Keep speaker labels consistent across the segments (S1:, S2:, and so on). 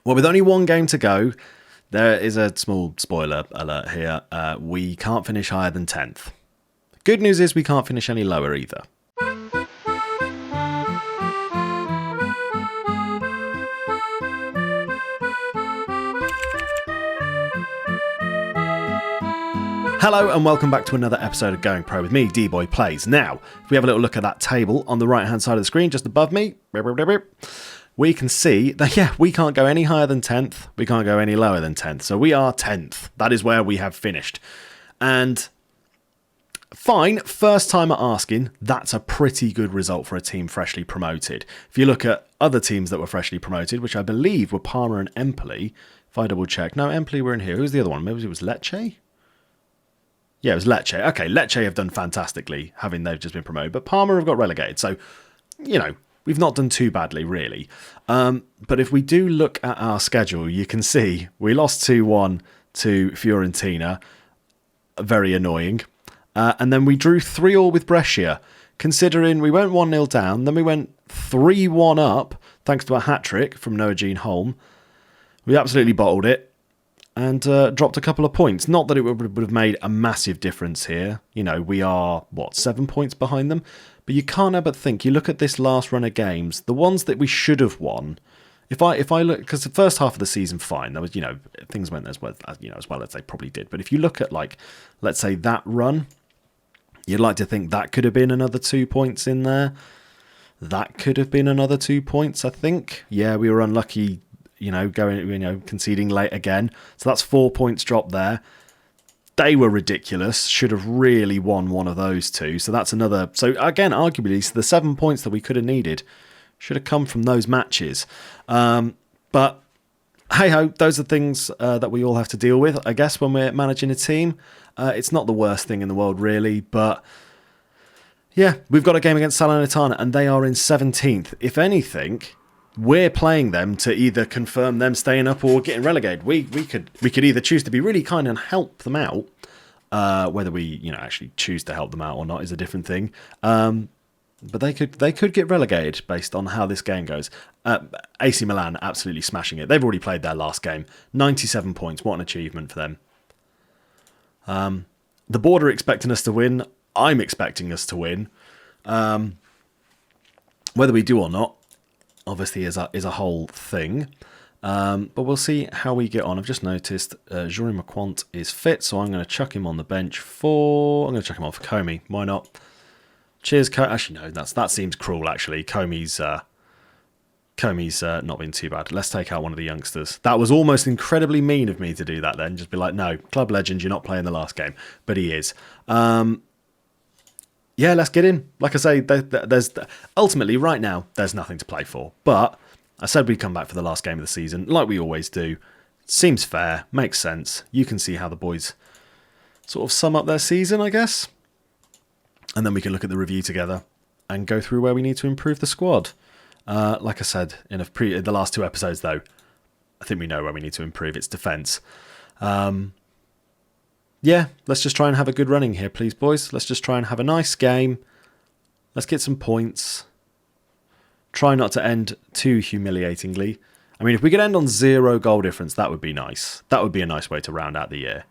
S1: Well, with only one game to go, there is a small spoiler alert here. We can't finish higher than 10th. Good news is we can't finish any lower either. Hello and welcome back to another episode of Going Pro with me, D-Boy Plays. Now, if we have a little look at that table on the right-hand side of the screen, just above me, we can see that, we can't go any higher than 10th, we can't go any lower than 10th. So we are 10th. That is where we have finished. And fine, first time at asking, that's a pretty good result for a team freshly promoted. If you look at other teams that were freshly promoted, which I believe were Parma and Empoli, if I double check. No, Empoli were in here. Who's the other one? Maybe it was Lecce? Yeah, it was Lecce. Okay, Lecce have done fantastically, having they've just been promoted. But Parma have got relegated. So, we've not done too badly, really. But if we do look at our schedule, you can see we lost 2-1 to Fiorentina. Very annoying. And then we drew 3-3 with Brescia. Considering we went 1-0 down, then we went 3-1 up, thanks to a hat-trick from Noah Jean Holm. We absolutely bottled it. And dropped a couple of points. Not that it would have made a massive difference here. We are, 7 points behind them? But you can't help but think, you look at this last run of games, the ones that we should have won, if I look, because the first half of the season, fine, there was, things went as well, as they probably did. But if you look at, let's say that run, you'd like to think that could have been another 2 points in there. That could have been another 2 points, I think. Yeah, we were unlucky, conceding late again. So that's 4 points dropped there. They were ridiculous. Should have really won one of those two. So that's another. So again, arguably, the 7 points that we could have needed should have come from those matches. But hey ho, those are things that we all have to deal with, I guess, when we're managing a team. It's not the worst thing in the world, really. But yeah, we've got a game against Salernitana, and they are in 17th. If anything, we're playing them to either confirm them staying up or getting relegated. We could either choose to be really kind and help them out. Whether we actually choose to help them out or not is a different thing. But they could get relegated based on how this game goes. AC Milan absolutely smashing it. They've already played their last game. 97 points. What an achievement for them. The board are expecting us to win. I'm expecting us to win. Whether we do or not, obviously, is a whole thing. But we'll see how we get on. I've just noticed Jory McQuant is fit, so I'm going to chuck him on the bench I'm going to chuck him on for Comey. Why not? Cheers, Comey. Actually, no, that seems cruel, actually. Comey's not been too bad. Let's take out one of the youngsters. That was almost incredibly mean of me to do that then. Just be like, no, club legend, you're not playing the last game. But he is. Yeah, let's get in. Like I say, there's ultimately right now there's nothing to play for. But I said we'd come back for the last game of the season, like we always do. Seems fair, makes sense. You can see how the boys sort of sum up their season, I guess. And then we can look at the review together and go through where we need to improve the squad. Like I said in the last two episodes, though, I think we know where we need to improve. It's defence. Yeah, let's just try and have a good running here, please, boys. Let's just try and have a nice game. Let's get some points. Try not to end too humiliatingly. I mean, if we could end on 0 goal difference, that would be nice. That would be a nice way to round out the year.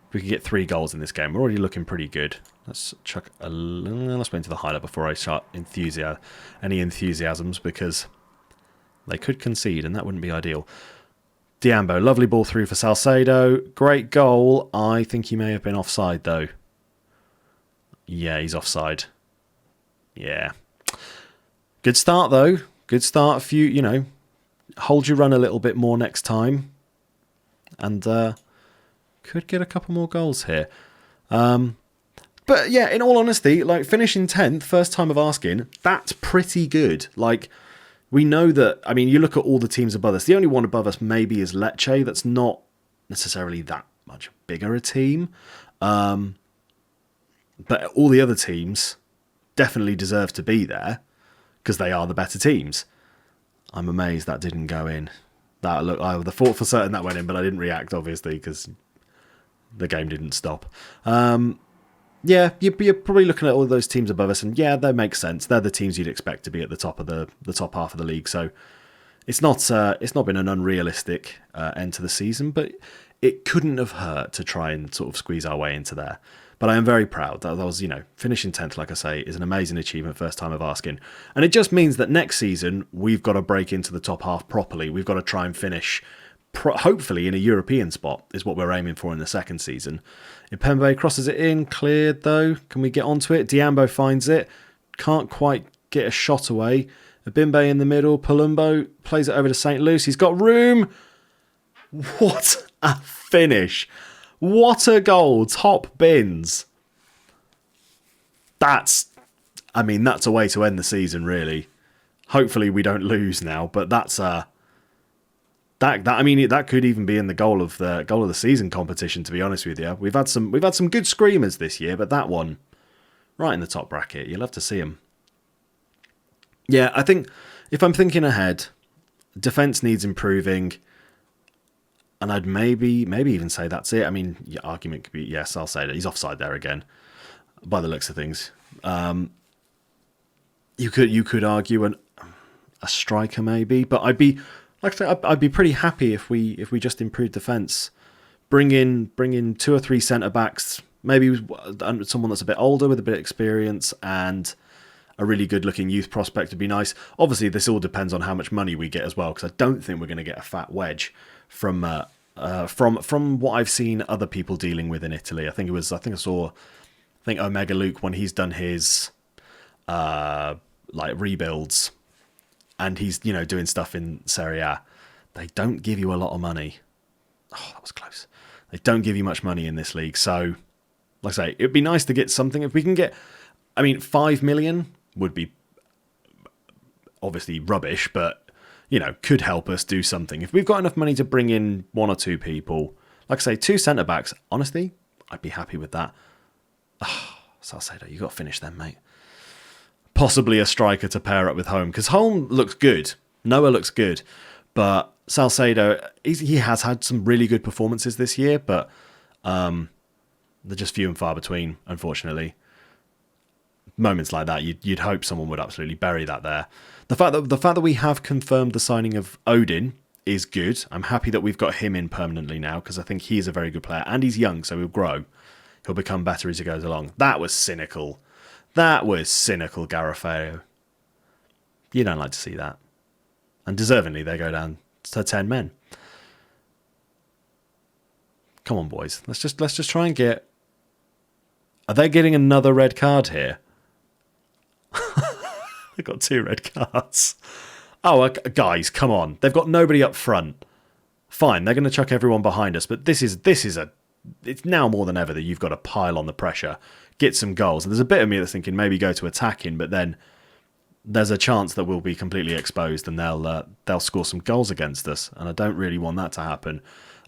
S1: If we could get 3 goals in this game, we're already looking pretty good. Let's chuck let's wait into the highlight before I start any enthusiasms, because they could concede, and that wouldn't be ideal. Diambo, lovely ball through for Salcedo. Great goal. I think he may have been offside, though. Yeah, he's offside. Yeah. Good start, though. Good start. A few, hold your run a little bit more next time. And could get a couple more goals here. But yeah, in all honesty, finishing 10th, first time of asking, that's pretty good. We know that, I mean, you look at all the teams above us. The only one above us maybe is Lecce. That's not necessarily that much bigger a team. But all the other teams definitely deserve to be there because they are the better teams. I'm amazed that didn't go in. I thought for certain that went in, but I didn't react, obviously, because the game didn't stop. Yeah, you're probably looking at all those teams above us, and yeah, that makes sense. They're the teams you'd expect to be at the top half of the league. So It's not been an unrealistic end to the season, but it couldn't have hurt to try and sort of squeeze our way into there. But I am very proud that I was, finishing 10th, like I say, is an amazing achievement, first time of asking. And it just means that next season, we've got to break into the top half properly. We've got to try and finish, hopefully, in a European spot, is what we're aiming for in the second season. Impembe crosses it in, cleared though. Can we get onto it? Diambo finds it. Can't quite get a shot away. Abimbe in the middle. Palumbo plays it over to St. Luce. He's got room. What a finish. What a goal. Top bins. That's a way to end the season, really. Hopefully we don't lose now, but that's that could even be in the goal of the season competition, to be honest with you. We've had some good screamers this year, but that one right in the top bracket. You'll have to see them. Yeah, I think if I'm thinking ahead, defense needs improving. And I'd maybe even say that's it. Your argument could be, yes, I'll say that he's offside there again, by the looks of things. You could argue a striker maybe, but I'd be pretty happy if we just improved defence, bring in 2 or 3 centre backs, maybe someone that's a bit older with a bit of experience, and a really good looking youth prospect would be nice. Obviously, this all depends on how much money we get as well, because I don't think we're going to get a fat wedge from what I've seen other people dealing with in Italy. I think Omega Luke, when he's done his rebuilds and he's doing stuff in Serie A, they don't give you a lot of money. Oh, that was close. They don't give you much money in this league. So, like I say, it'd be nice to get something. If we can get, 5 million would be obviously rubbish, but could help us do something. If we've got enough money to bring in 1 or 2 people, like I say, 2 centre-backs, honestly, I'd be happy with that. Salcedo, you got to finish them, mate. Possibly a striker to pair up with Home, because Home looks good. Noah looks good. But Salcedo, he has had some really good performances this year, but they're just few and far between, unfortunately. Moments like that, you'd hope someone would absolutely bury that there. The fact that we have confirmed the signing of Odin is good. I'm happy that we've got him in permanently now, because I think he is a very good player, and he's young, so he'll grow. He'll become better as he goes along. That was cynical. Garofeo. You don't like to see that. And deservingly, they go down to 10 men. Come on, boys. Let's just try and get... Are they getting another red card here? They've got 2 red cards. Oh, guys, come on. They've got nobody up front. Fine, they're going to chuck everyone behind us, but it's now more than ever that you've got to pile on the pressure, get some goals. And there's a bit of me that's thinking maybe go to attacking, but then there's a chance that we'll be completely exposed and they'll score some goals against us, and I don't really want that to happen.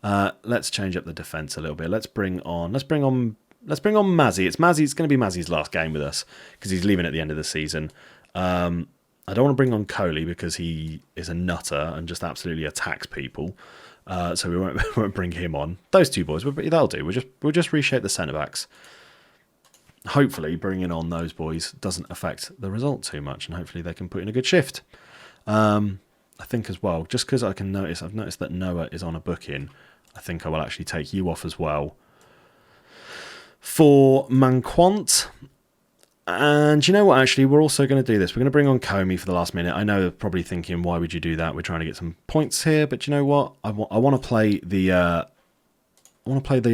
S1: Let's change up the defence a little bit. Let's bring on Mazzi. It's going to be Mazzi's last game with us because he's leaving at the end of the season. I don't want to bring on Coley because he is a nutter and just absolutely attacks people. So we won't bring him on. Those 2 boys, they'll do. We'll just reshape the centre backs. Hopefully, bringing on those boys doesn't affect the result too much, and hopefully they can put in a good shift. I think as well, just because I've noticed that Noah is on a booking. I think I will actually take you off as well for Manquant. And you know what, actually, we're also going to do this. We're going to bring on Comey for the last minute. I know they're probably thinking, why would you do that? We're trying to get some points here. But you know what? I want to play the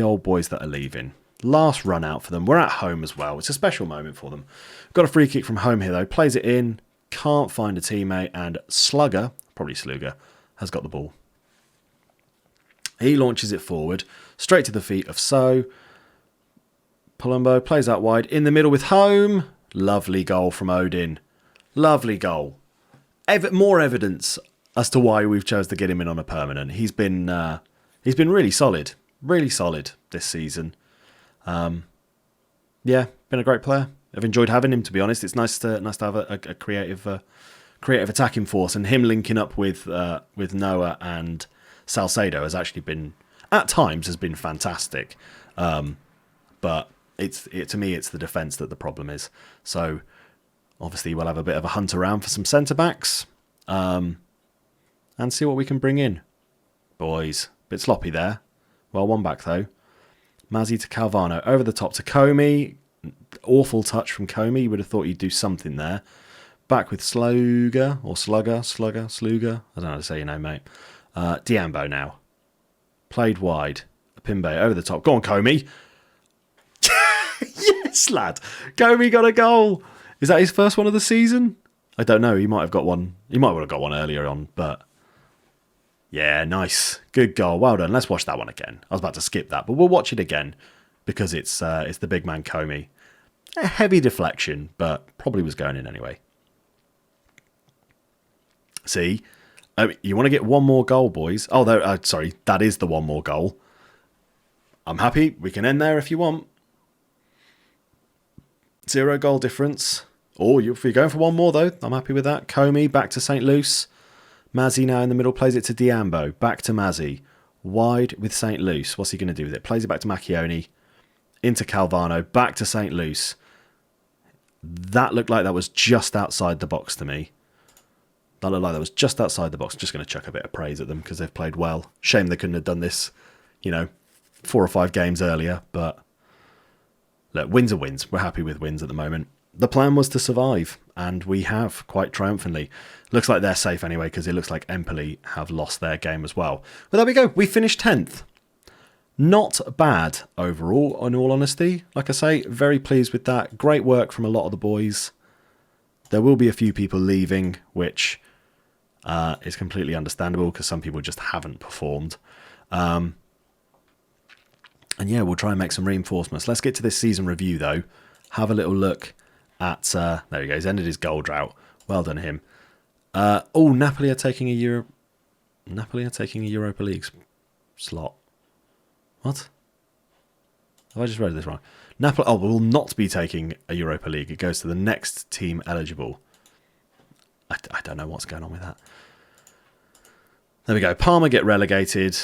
S1: old boys that are leaving. Last run out for them. We're at home as well. It's a special moment for them. Got a free kick from home here, though. Plays it in. Can't find a teammate. And Slugger, probably Sluger, has got the ball. He launches it forward. Straight to the feet of So. Palumbo plays out wide. In the middle with Home. Lovely goal from Odin. Lovely goal. More evidence as to why we've chose to get him in on a permanent. He's been really solid. Really solid this season. Yeah, been a great player. I've enjoyed having him, to be honest. It's nice to have a creative attacking force, and him linking up with Noah and Salcedo has actually been, at times, has been fantastic. But to me, it's the defence that the problem is. So obviously, we'll have a bit of a hunt around for some centre backs, and and see what we can bring in. Boys, bit sloppy there. Well, one back though. Mazzi to Calvano. Over the top to Comey. Awful touch from Comey. You would have thought he'd do something there. Back with Slugger. I don't know how to say your name, mate. Diambo now. Played wide. Pimbe over the top. Go on, Comey. Yes, lad. Comey got a goal. Is that his first one of the season? I don't know. He might have got one. He might have got one earlier on, but yeah, nice. Good goal. Well done. Let's watch that one again. I was about to skip that, but we'll watch it again because it's the big man Comey. A heavy deflection, but probably was going in anyway. See? You want to get one more goal, boys. Oh, sorry. That is the one more goal. I'm happy. We can end there if you want. 0 goal difference. Oh, if you're going for one more, though, I'm happy with that. Comey back to St. Luce. Mazzi now in the middle. Plays it to Diambo. Back to Mazzi. Wide with St. Luce. What's he going to do with it? Plays it back to Macchioni. Into Calvano. Back to St. Luce. That looked like that was just outside the box to me. That looked like that was just outside the box. Just going to chuck a bit of praise at them because they've played well. Shame they couldn't have done this, 4 or 5 games earlier. But look, wins are wins. We're happy with wins at the moment. The plan was to survive, and we have quite triumphantly. Looks like they're safe anyway because it looks like Empoli have lost their game as well. But there we go. We finished 10th. Not bad overall, in all honesty. Like I say, very pleased with that. Great work from a lot of the boys. There will be a few people leaving, which is completely understandable because some people just haven't performed. And yeah, we'll try and make some reinforcements. Let's get to this season review, though. Have a little look at... there he goes. Ended his goal drought. Well done, him. Napoli are taking a Europa League slot. What? Have I just read this wrong? Napoli will not be taking a Europa League. It goes to the next team eligible. I don't know what's going on with that. There we go. Parma get relegated.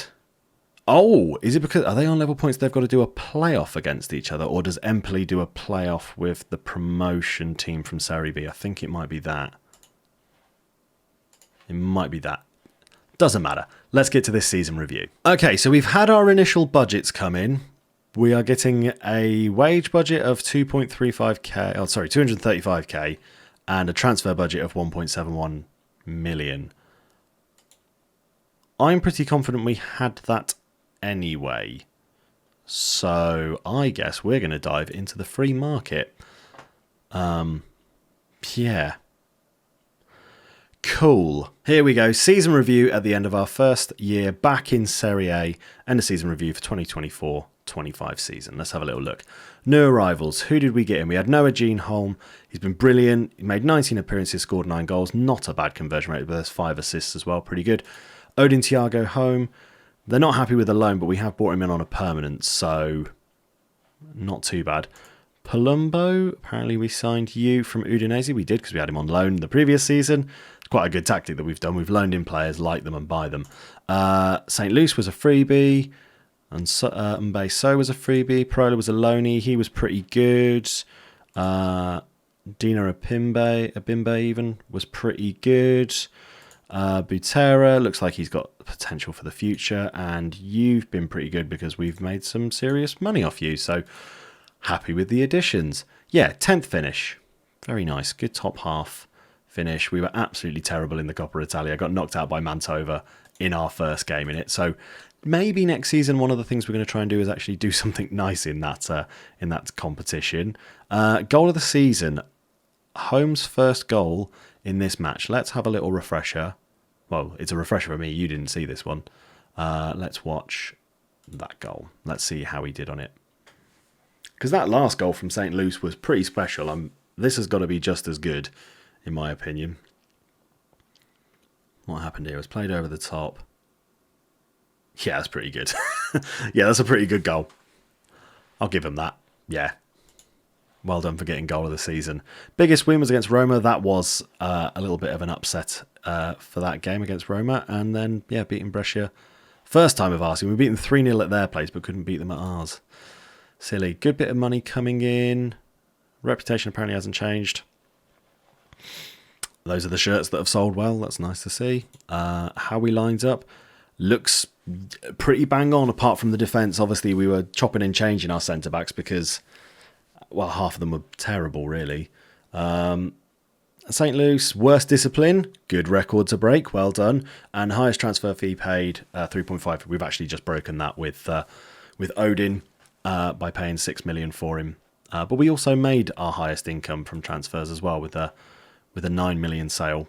S1: Oh, is it because... Are they on level points? They've got to do a playoff against each other. Or does Empoli do a playoff with the promotion team from Serie B? I think it might be that. It might be that. Doesn't matter. Let's get to this season review. Okay, so we've had our initial budgets come in. We are getting a wage budget of 235k, and a transfer budget of 1.71 million. I'm pretty confident we had that anyway. So I guess we're going to dive into the free market. Yeah. Cool. Here we go. Season review at the end of our first year back in Serie A, and a season review for 2024-25 season. Let's have a little look. New arrivals. Who did we get in? We had Noah Jean Holm. He's been brilliant. He made 19 appearances, scored 9 goals. Not a bad conversion rate, but there's 5 assists as well. Pretty good. Odin Thiago home. They're not happy with the loan, but we have brought him in on a permanent, so not too bad. Palumbo, apparently we signed you from Udinese. We did because we had him on loan the previous season. It's quite a good tactic that we've done. We've loaned in players, like them and buy them. St. Luce was a freebie. And Mbeso was a freebie. Prola was a loanee. He was pretty good. Dino Abimbe even was pretty good. Butera looks like he's got potential for the future. And you've been pretty good because we've made some serious money off you. So happy with the additions. Yeah, 10th finish. Very nice. Good top half finish. We were absolutely terrible in the Coppa Italia. Got knocked out by Mantova in our first game in it. So maybe next season one of the things we're going to try and do is actually do something nice in that competition. Goal of the season. Holmes' first goal in this match. Let's have a little refresher. Well, it's a refresher for me. You didn't see this one. Let's watch that goal. Let's see how he did on it. Because that last goal from St. Luce was pretty special. This has got to be just as good, in my opinion. What happened here? It was played over the top. Yeah, that's pretty good. Yeah, that's a pretty good goal. I'll give him that. Yeah. Well done for getting goal of the season. Biggest win was against Roma. That was a little bit of an upset for that game against Roma. And then, yeah, beating Brescia. First time of ours. We beat them 3-0 at their place, but couldn't beat them at ours. Silly. Good bit of money coming in. Reputation apparently hasn't changed. those are the shirts that have sold well. That's nice to see. How we lined up looks pretty bang on, apart from the defence. Obviously, we were chopping and changing our centre-backs because, well, half of them were terrible, really. St. Luke's, worst discipline, good record to break, well done. And highest transfer fee paid, 3.5. We've actually just broken that with Odin by paying 6 million for him. But we also made our highest income from transfers as well with a 9 million sale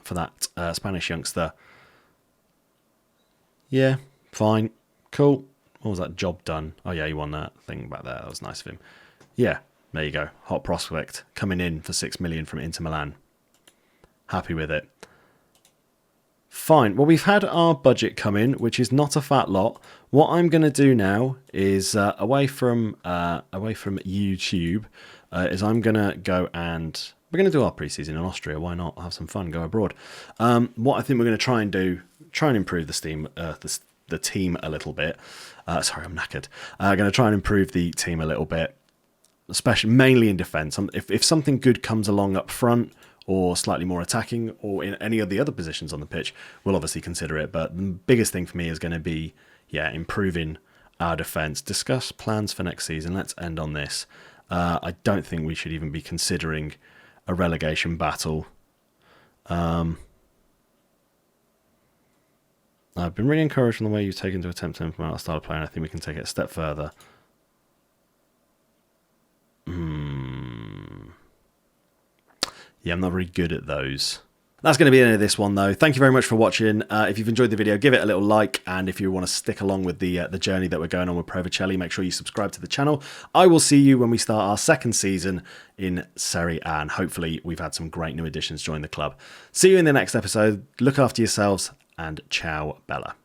S1: for that Spanish youngster. Yeah, fine, cool. What was that job done? Oh yeah, he won that thing back there. That was nice of him. Yeah, there you go. Hot prospect coming in for 6 million from Inter Milan. Happy with it. Fine. Well, we've had our budget come in, which is not a fat lot. What I'm going to do now is away from YouTube, is I'm going to go and we're going to do our preseason in Austria. Why not have some fun? Go abroad. What I think we're going to try and improve the team a little bit. Sorry, I'm knackered. Going to try and improve the team a little bit, especially mainly in defence. If something good comes along up front, or slightly more attacking, or in any of the other positions on the pitch, we'll obviously consider it. But the biggest thing for me is going to be, improving our defence. Discuss plans for next season. Let's end on this. I don't think we should even be considering a relegation battle. I've been really encouraged from the way you've taken to attempt to implement our style of play, and I think we can take it a step further. Yeah, I'm not very good at those. That's going to be the end of this one, though. Thank you very much for watching. If you've enjoyed the video, give it a little like. And if you want to stick along with the journey that we're going on with Pro Vercelli, make sure you subscribe to the channel. I will see you when we start our second season in Serie A. And hopefully we've had some great new additions join the club. See you in the next episode. Look after yourselves, and ciao, Bella.